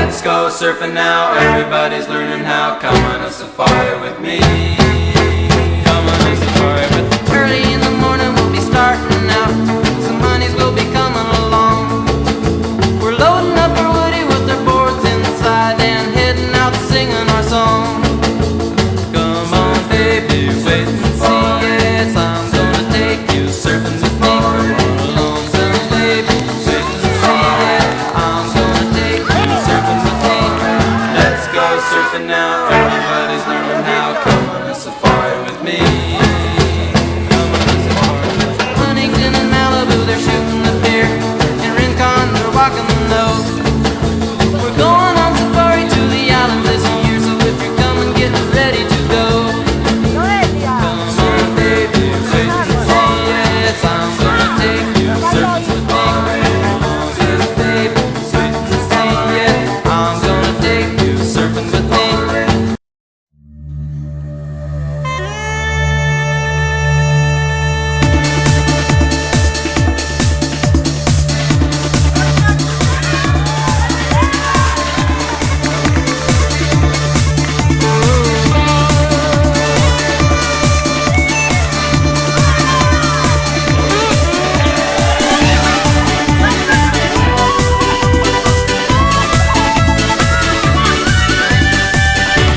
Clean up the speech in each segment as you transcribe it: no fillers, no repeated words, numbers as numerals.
Let's go surfing now, everybody's learning how. Come on a safari with me. Come on a safari with me. Early in the morning we'll be starting out. Some honeys will be coming along. We're loading up our woody with our boards inside and heading out singing our song. Come on baby, wait and see. Yes, I'm gonna take you surfing with me. Come along, son, baby, wait and see. Yeah, I'm gonna take you surfing with me. Let's go surfing now, everybody's learning how. Come on a safari with me. Come on a safari with me. Huntington and Malibu, they're shooting the pier. In Rincon, they're walking the nose. We're going on safari to the islands this year, so if you're coming, get ready to go. Come on, baby, wait and see. Yes, I'm gonna take you surfing with me. Come on, baby, wait and see. Yeah, I'm gonna take you surfing with me.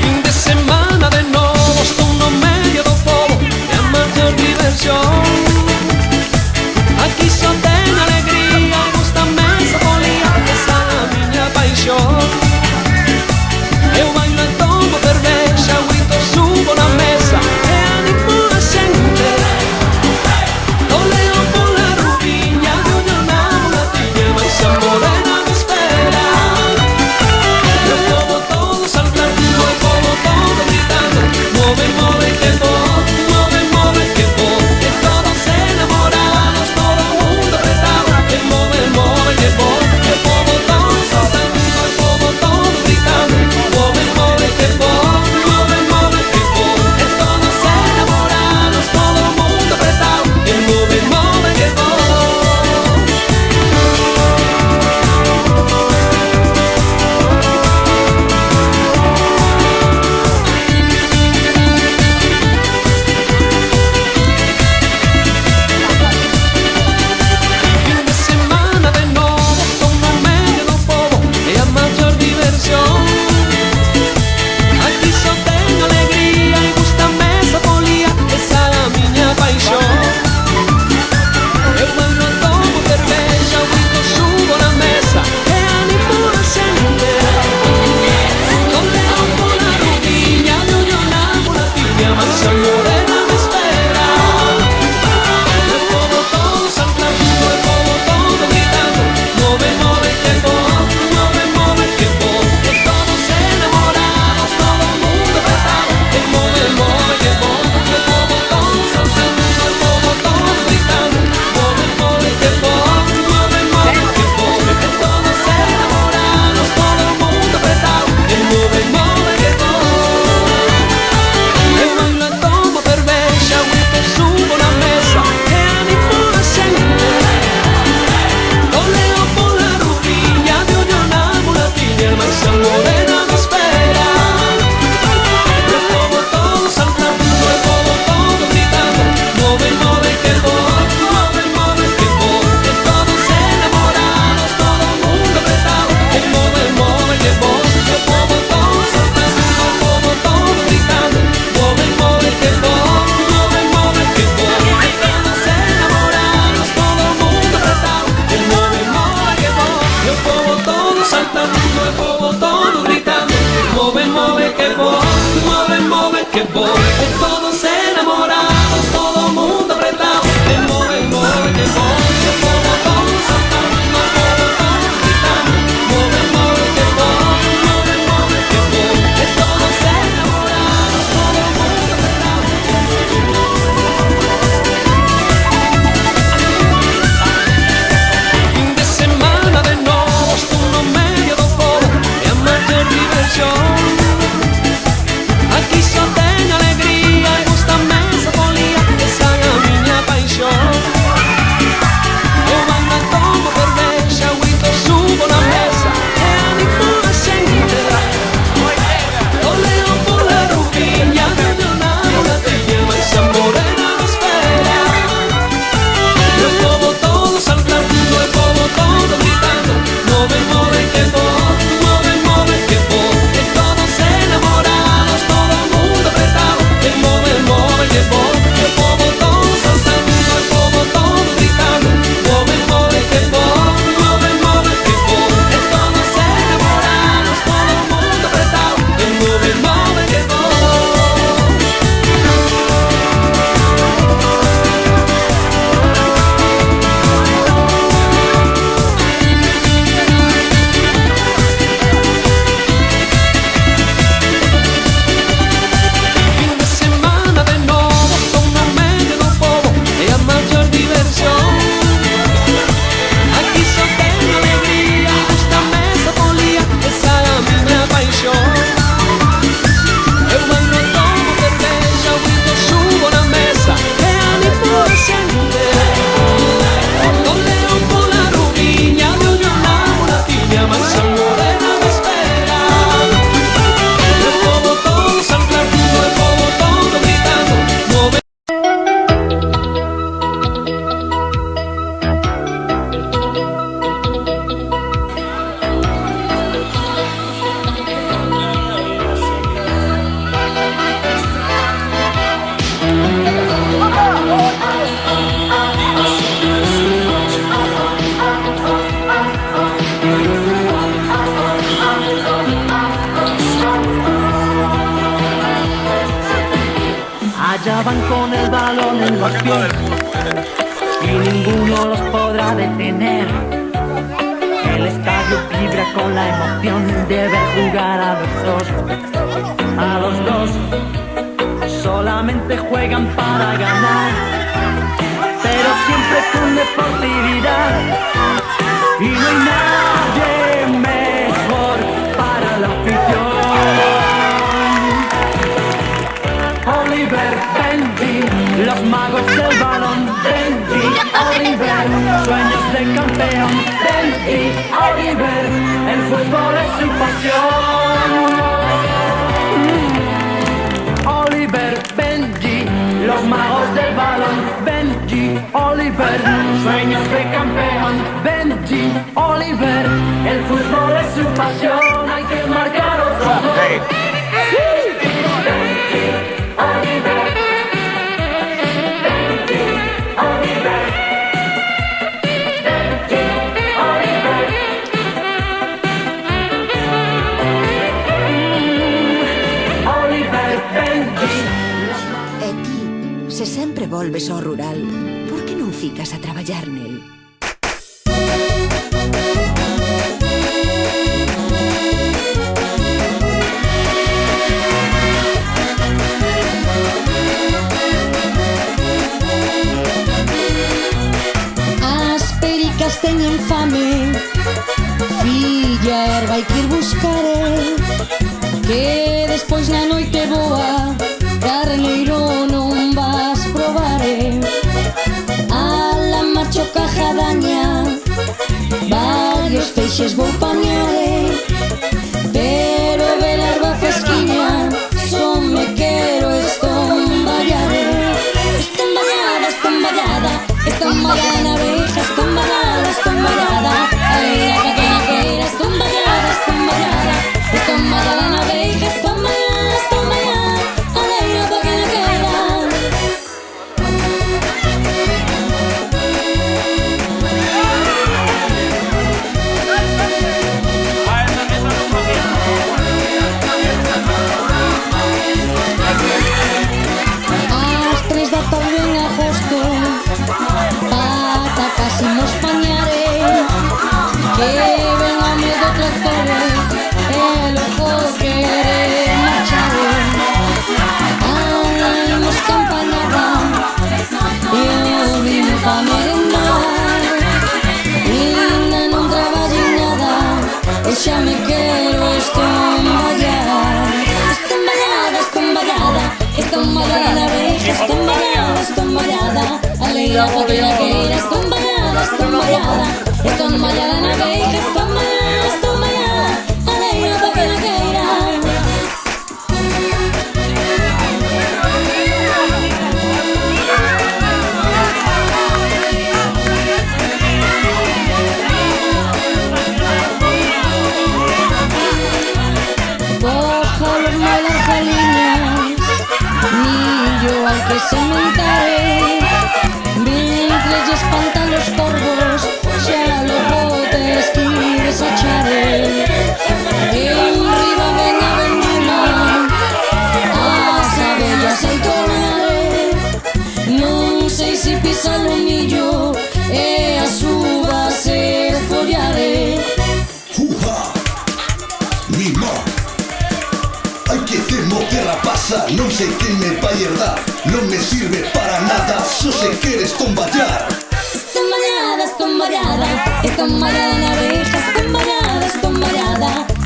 Fin de semana de novo, estou no medio do pobo e a maior diversión. Aquí só ten alegría e gústame esa folía, esa é a miña paixón. Eu bailo e tomo cervexa, grito, subo na mesa e animo a xente. Oleo pola rubiña, de unha na mulatiña, mais a morena me espera. E o pobo todo saltando, o pobo todo gritando, move, move que vou, move, move que vou. E todos enamorados, todo o mundo apretado, e move, move que vou. E o pobo todo saltando, o pobo todo gritando, move, move que vou, move, move que vou. E todos enamorados, todo o mundo apretado, e move, move que vou. Fin de semana de novo, estou no medio do pobo e a maior diversión. Aquí só ten alegría e gústame esa folía, esa é a miña paixón. Eu bailo e tomo cervexa, grito, subo na mesa e animo a xente. Oleo pola rubiña, de ollo na mulatiña, mas a morena me espera. El pobo todo saltando, el pobo todo gritando, move, move que vou, move, move que vou. E todos enamorados, todo o mundo apretado, e move, move que vou. El pobo todo saltando, el pobo todo gritando, move, move que vou, move, move que vou. E todos enamorados, todo o mundo apretado, e move, move que vou. Eu bailo e tomo cervexa, grito, subo na mesa e animo a xente. Oleo pola rubiña, de ollo na mulatiña, mais a morena me espera. E o pobo todo saltando, o pobo todo gritando, move, move que vou, move, move que vou. E todos enamorados, todo o mundo apretado, e move, move que vou. E o pobo todo saltando, o pobo todo gritando, move, move que vou, move, move que vou. E todos enamorados, todo o mundo apretado, e move, move que vou. E o pobo todo saltando, o pobo todo gritando, move, move que vou, move, move que vou. E todos enamorados, todo o mundo apretado, e move, move que vou. E o pobo todo saltando, o pobo todo gritando, move, move que vou, move, move que vou. E todos enamorados, todo o mundo apretado. Fin de semana de novo, estou no medio do pobo e a maior diversión. Aquí só ten alegría van con el balón en los pies y ninguno los podrá detener. El estadio vibra con la emoción de ver jugar a los dos. A los dos solamente juegan para ganar, pero siempre con deportividad. Y no hay nadie mejor para la afición. Oliver, Benji, los magos del balón. Benji, Oliver, sueños de campeón. Benji, Oliver, el fútbol es su pasión. Oliver, Benji, los magos del balón. Benji, Oliver, sueños de campeón. Benji, Oliver, el fútbol es su pasión. Hay que marcar otro gol. Benji, Oliver, Benji, Oliver, Benji, Oliver. Oliver, Benji. E ti, se sempre volves ao rural, por que non ficas a traballar nel? As pericas teñen fame, filla, erva hai que ir buscar, que despois na noite boa carneiro non vas probar. A la marcho cajadaña, varios feixes vou pañar, pero ver a erva fresquiña só me quero estomballar. Estomballar, estomballar, estomballar na abeja, estomballar, estomballar, aleira pa que na queira, estomballar, estomballar, estomballar na abeja, estomballar, estomballar, aleira pa que na queira. Ás 3 da tarde en agosto, patacas imos pañare, que ven a medo tractore, e loco quere marchar. Imos campanada, e o vino pa merendar, ainda non traballo nada, e xa me quero estomballar. Estomballar, estomballar, estomballar na abeja, estomballar, estomballar, aleira pa que na queira, estomballar, estomballar, estomballar na abeja, estomballar, estomballar, aleira pa que na queira. Cojo los malas jaliñas, millo al que se mentare, mientras ya espantan los corvos, xa los botes quieres echar. En riba ven a vendima, as abellas hai tornar, non sei se pisa o millo e as uvas se follare. ¡Juja! ¡Mima! Hay que hacerlo que rapasa, non sei quen me vai herdar, non me sirve para nada, só se queres tomballar. Estomballar, estomballar, estomballar na abeja, estomballar, estomballar,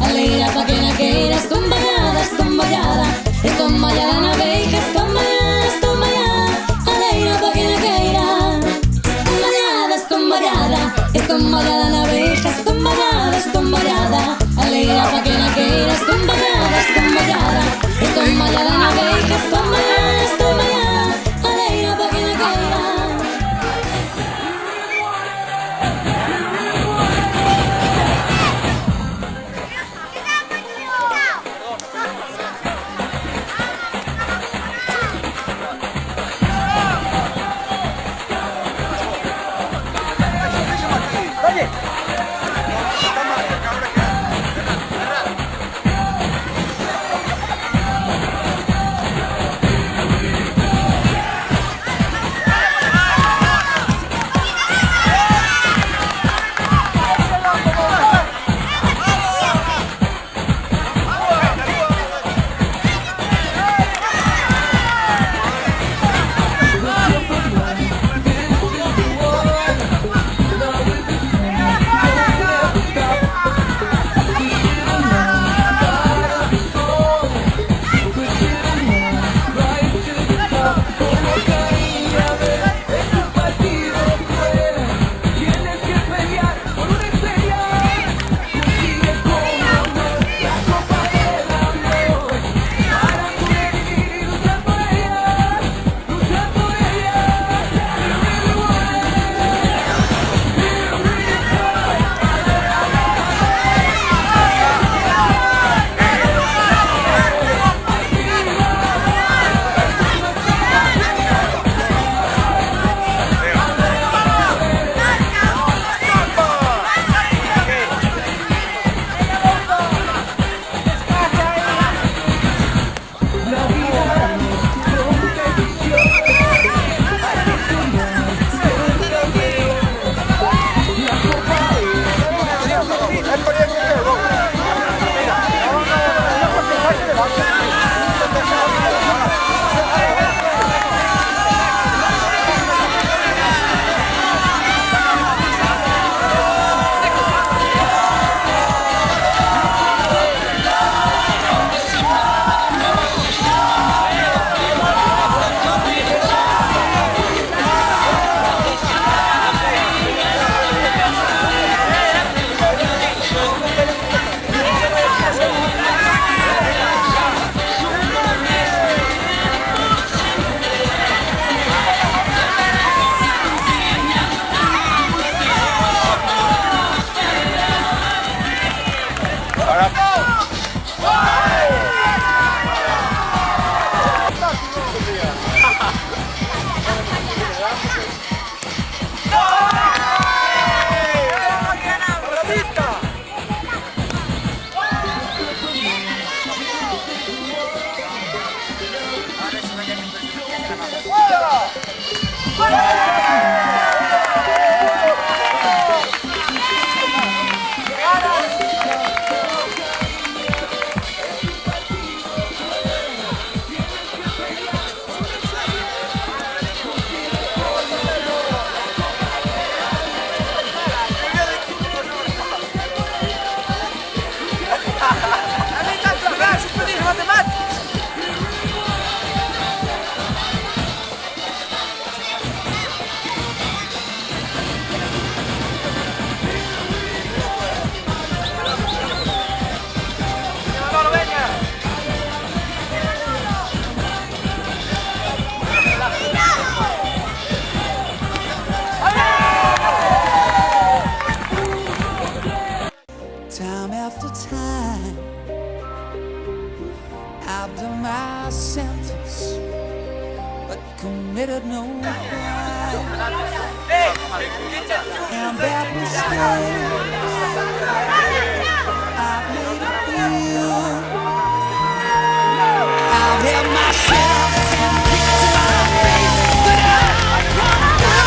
aleira pa que na queira, estomballar, estomballar, estomballar na abeja, estomballar, estomballar, aleira pa que na queira. Estomballar, estomballar, estomballar na abeja, estomballar, estomballar, aleira pa que na queira, estomballar, estomballar, estomballar na abeja, estomballar, estomballar, aleira pa que na queira. time after time. I've done my sentence, but committed no crime. And that mistake I've made a few. I've had myself and kicked in my face, but I've come through.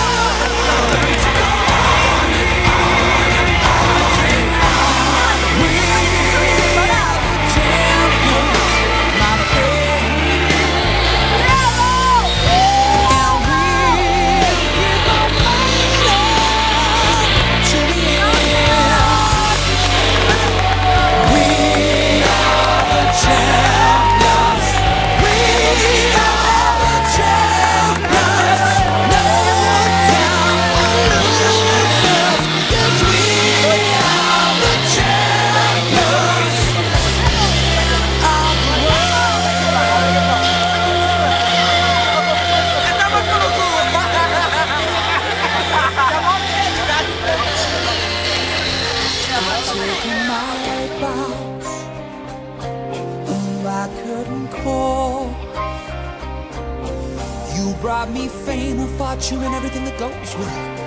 Brought me fame and fortune and everything that goes with it.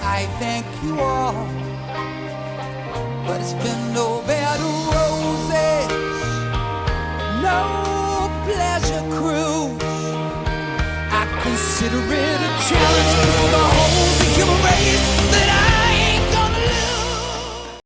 I thank you all, but it's been no bed of roses, no pleasure cruise. I consider it a challenge for the whole human race.